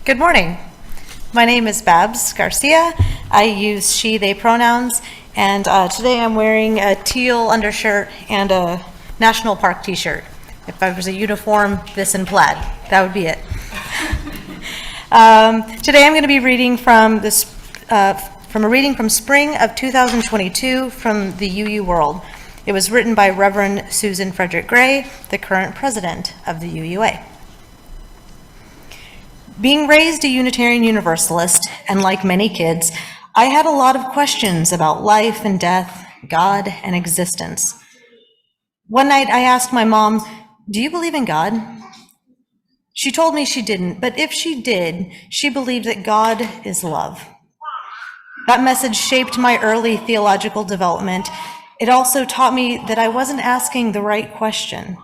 Good morning. My name is Babs Garcia. I use she, they pronouns, and today I'm wearing a teal undershirt and a National Park t-shirt. If I was a uniform, this in plaid, that would be it. Today I'm going to be reading from a reading from spring of 2022 from the UU World. It was written by Reverend Susan Frederick Gray, the current president of the UUA. Being raised a Unitarian Universalist, and like many kids, I had a lot of questions about life and death, God and existence. One night I asked my mom, "Do you believe in God?" She told me she didn't, but if she did, she believed that God is love. That message shaped my early theological development. It also taught me that I wasn't asking the right question.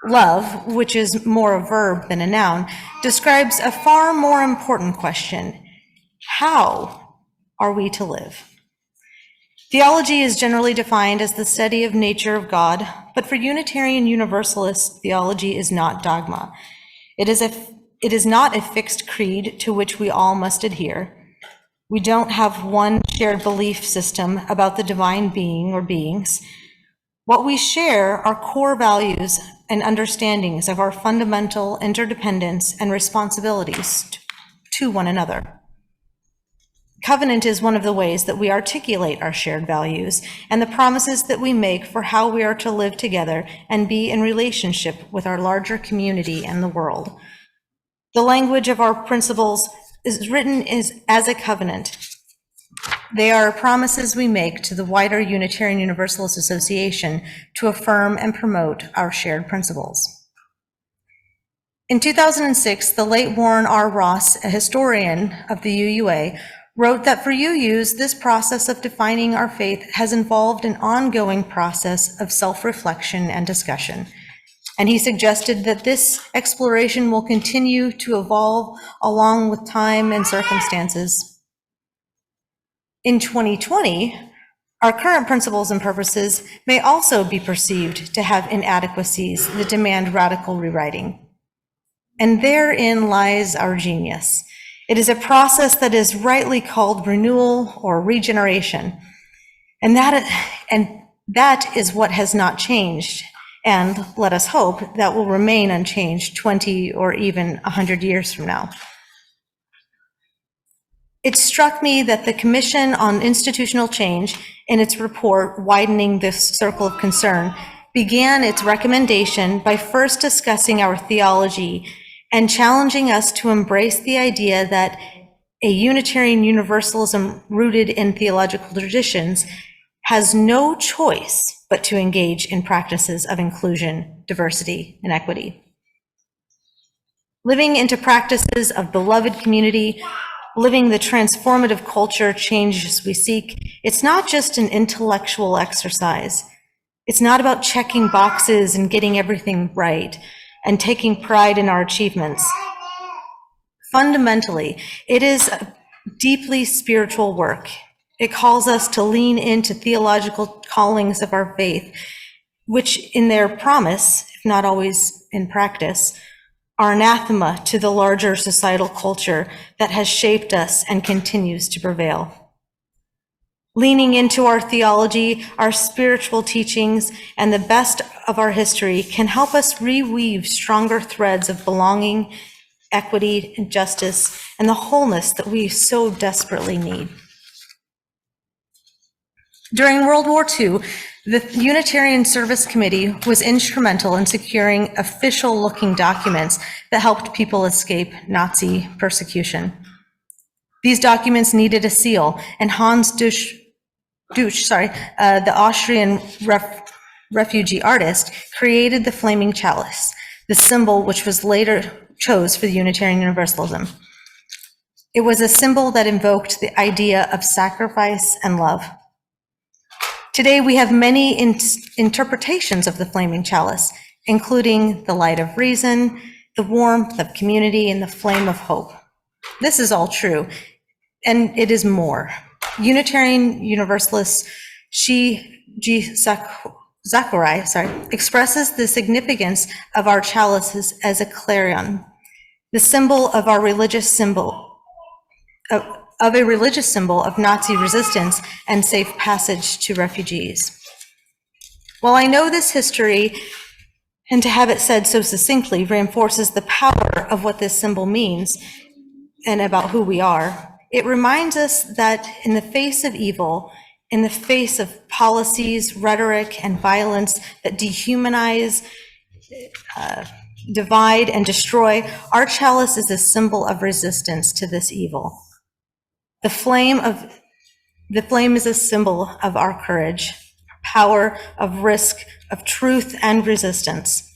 Love, which is more a verb than a noun, describes a far more important question. How are we to live? Theology is generally defined as the study of nature of God, but for Unitarian Universalists, theology is not dogma. It is not a fixed creed to which we all must adhere. We don't have one shared belief system about the divine being or beings. What we share are core values and understandings of our fundamental interdependence and responsibilities to one another. Covenant is one of the ways that we articulate our shared values and the promises that we make for how we are to live together and be in relationship with our larger community and the world. The language of our principles is written as a covenant. They are promises we make to the wider Unitarian Universalist Association to affirm and promote our shared principles. In 2006, the late Warren R. Ross, a historian of the UUA, wrote that for UUs, this process of defining our faith has involved an ongoing process of self-reflection and discussion. And he suggested that this exploration will continue to evolve along with time and circumstances. In 2020, our current principles and purposes may also be perceived to have inadequacies that demand radical rewriting. And therein lies our genius. It is a process that is rightly called renewal or regeneration. And that is what has not changed. And let us hope that will remain unchanged 20 or even 100 years from now. It struck me that the Commission on Institutional Change, in its report Widening this Circle of Concern, began its recommendation by first discussing our theology and challenging us to embrace the idea that a Unitarian Universalism rooted in theological traditions has no choice but to engage in practices of inclusion, diversity, and equity. Living into practices of beloved community, living the transformative culture changes we seek, it's not just an intellectual exercise. It's not about checking boxes and getting everything right and taking pride in our achievements. Fundamentally, it is a deeply spiritual work. It calls us to lean into theological callings of our faith, which in their promise, if not always in practice, are anathema to the larger societal culture that has shaped us and continues to prevail. Leaning into our theology, our spiritual teachings, and the best of our history can help us reweave stronger threads of belonging, equity, and justice, and the wholeness that we so desperately need. During World War II, the Unitarian Service Committee was instrumental in securing official-looking documents that helped people escape Nazi persecution. These documents needed a seal, and Hans Dusch, the Austrian refugee artist, created the flaming chalice, the symbol which was later chose for the Unitarian Universalism. It was a symbol that invoked the idea of sacrifice and love. Today, we have many interpretations of the flaming chalice, including the light of reason, the warmth of community, and the flame of hope. This is all true, and it is more. Unitarian Universalist G. Zachariah expresses the significance of our chalices as a clarion. the symbol of our religious symbol, of a religious symbol of Nazi resistance and safe passage to refugees. While I know this history, and to have it said so succinctly reinforces the power of what this symbol means and about who we are, it reminds us that in the face of evil, in the face of policies, rhetoric, and violence that dehumanize, divide, and destroy, our chalice is a symbol of resistance to this evil. The flame is a symbol of our courage, power, of risk, of truth and resistance.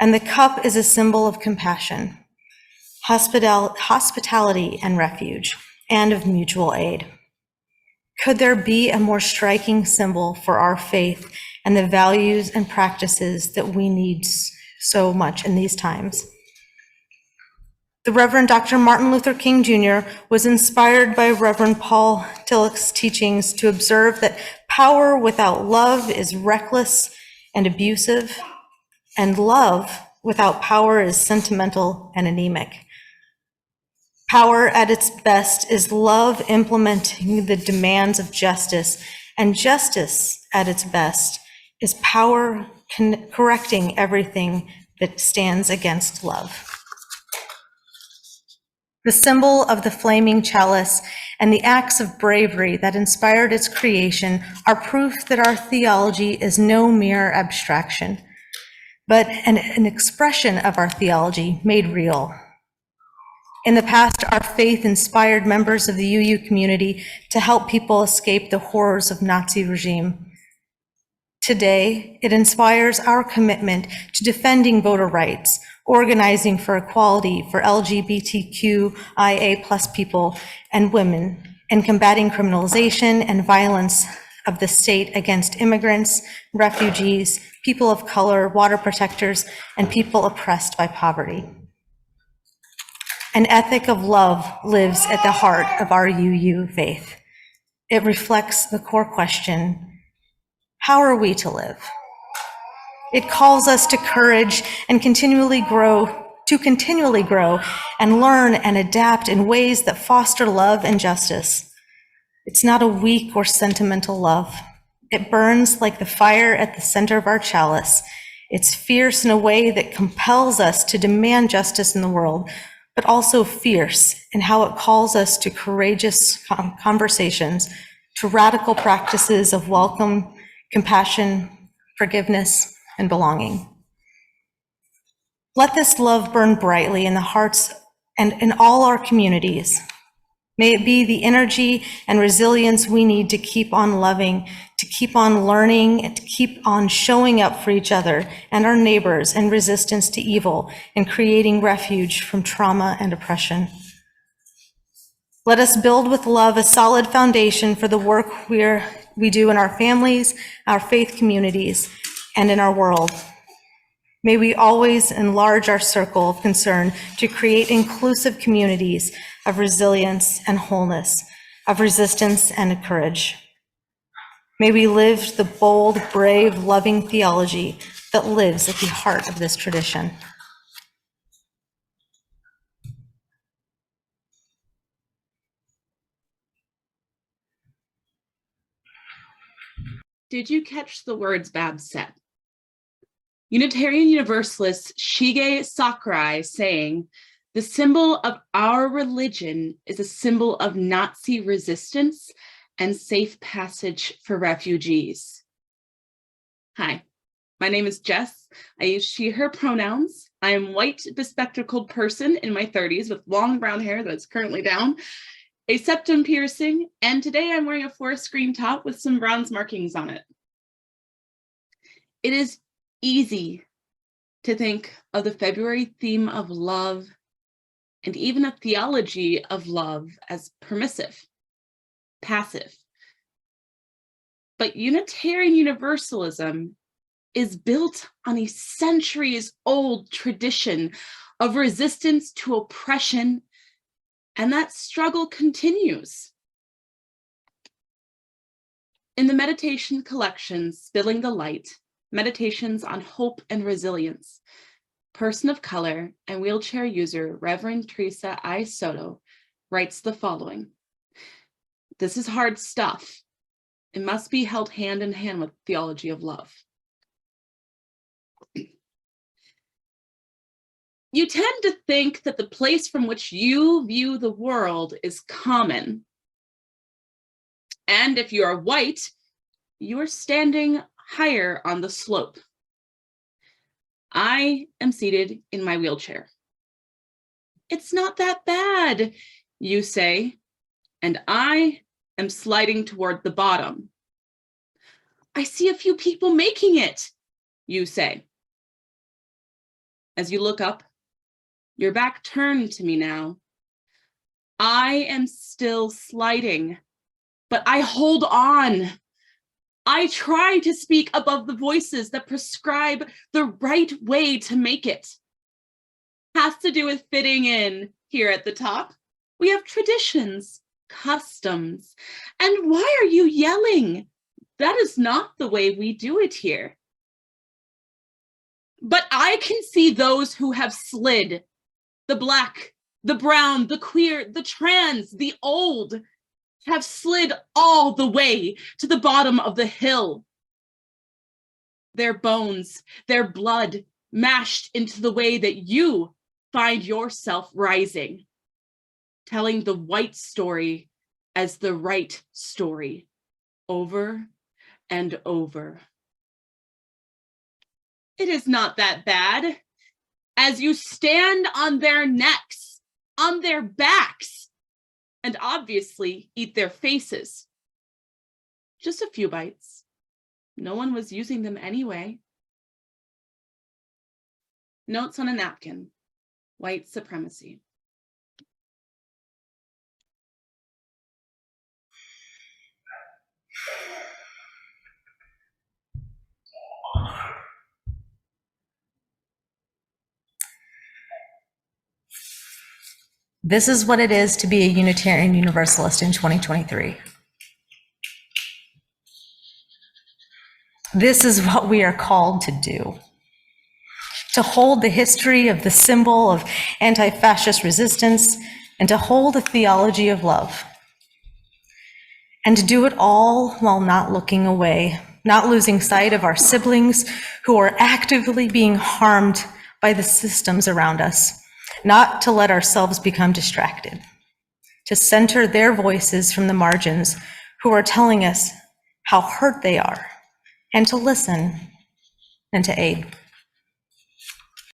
And the cup is a symbol of compassion, hospitality and refuge, and of mutual aid. Could there be a more striking symbol for our faith and the values and practices that we need so much in these times? The Reverend Dr. Martin Luther King Jr. was inspired by Reverend Paul Tillich's teachings to observe that power without love is reckless and abusive, and love without power is sentimental and anemic. Power at its best is love implementing the demands of justice, and justice at its best is power correcting everything that stands against love. The symbol of the flaming chalice and the acts of bravery that inspired its creation are proof that our theology is no mere abstraction, but an expression of our theology made real. In the past, our faith inspired members of the UU community to help people escape the horrors of Nazi regime. Today, it inspires our commitment to defending voter rights, organizing for equality for LGBTQIA+ people and women, and combating criminalization and violence of the state against immigrants, refugees, people of color, water protectors, and people oppressed by poverty. An ethic of love lives at the heart of our UU faith. It reflects the core question, how are we to live? It calls us to courage and continually grow and learn and adapt in ways that foster love and justice. It's not a weak or sentimental love. It burns like the fire at the center of our chalice. It's fierce in a way that compels us to demand justice in the world, but also fierce in how it calls us to courageous conversations, to radical practices of welcome, compassion, forgiveness, and belonging. Let this love burn brightly in the hearts and in all our communities. May it be the energy and resilience we need to keep on loving, to keep on learning, and to keep on showing up for each other and our neighbors in resistance to evil and creating refuge from trauma and oppression. Let us build with love a solid foundation for the work we do in our families, our faith communities, and in our world. May we always enlarge our circle of concern to create inclusive communities of resilience and wholeness, of resistance and courage. May we live the bold, brave, loving theology that lives at the heart of this tradition. Did you catch the words Babs said? Unitarian Universalist Shige Sakurai saying, the symbol of our religion is a symbol of Nazi resistance and safe passage for refugees. Hi, my name is Jess. I use she, her pronouns. I am a white, bespectacled person in my 30s with long brown hair that is currently down, a septum piercing, and today I'm wearing a forest green top with some bronze markings on it. It is easy to think of the February theme of love and even a theology of love as permissive, passive. But Unitarian Universalism is built on a centuries-old tradition of resistance to oppression, and that struggle continues. In the meditation collection, Spilling the Light, Meditations on Hope and Resilience, person of color and wheelchair user Reverend Teresa I. Soto writes the following. This is hard stuff. It must be held hand in hand with theology of love. You tend to think that the place from which you view the world is common. And if you are white, you are standing higher on the slope. I am seated in my wheelchair. It's not that bad, you say, and I am sliding toward the bottom. I see a few people making it, you say. As you look up, your back turned to me now. I am still sliding, but I hold on. I try to speak above the voices that prescribe the right way to make it. Has to do with fitting in here at the top. We have traditions, customs. And why are you yelling? That is not the way we do it here. But I can see those who have slid. The black, the brown, the queer, the trans, the old have slid all the way to the bottom of the hill. Their bones, their blood mashed into the way that you find yourself rising, telling the white story as the right story over and over. It is not that bad. As you stand on their necks, on their backs, and obviously eat their faces. Just a few bites. No one was using them anyway. Notes on a napkin. White supremacy. This is what it is to be a Unitarian Universalist in 2023. This is what we are called to do. To hold the history of the symbol of anti-fascist resistance and to hold a theology of love. And to do it all while not looking away, not losing sight of our siblings who are actively being harmed by the systems around us, not to let ourselves become distracted, to center their voices from the margins who are telling us how hurt they are, and to listen and to aid.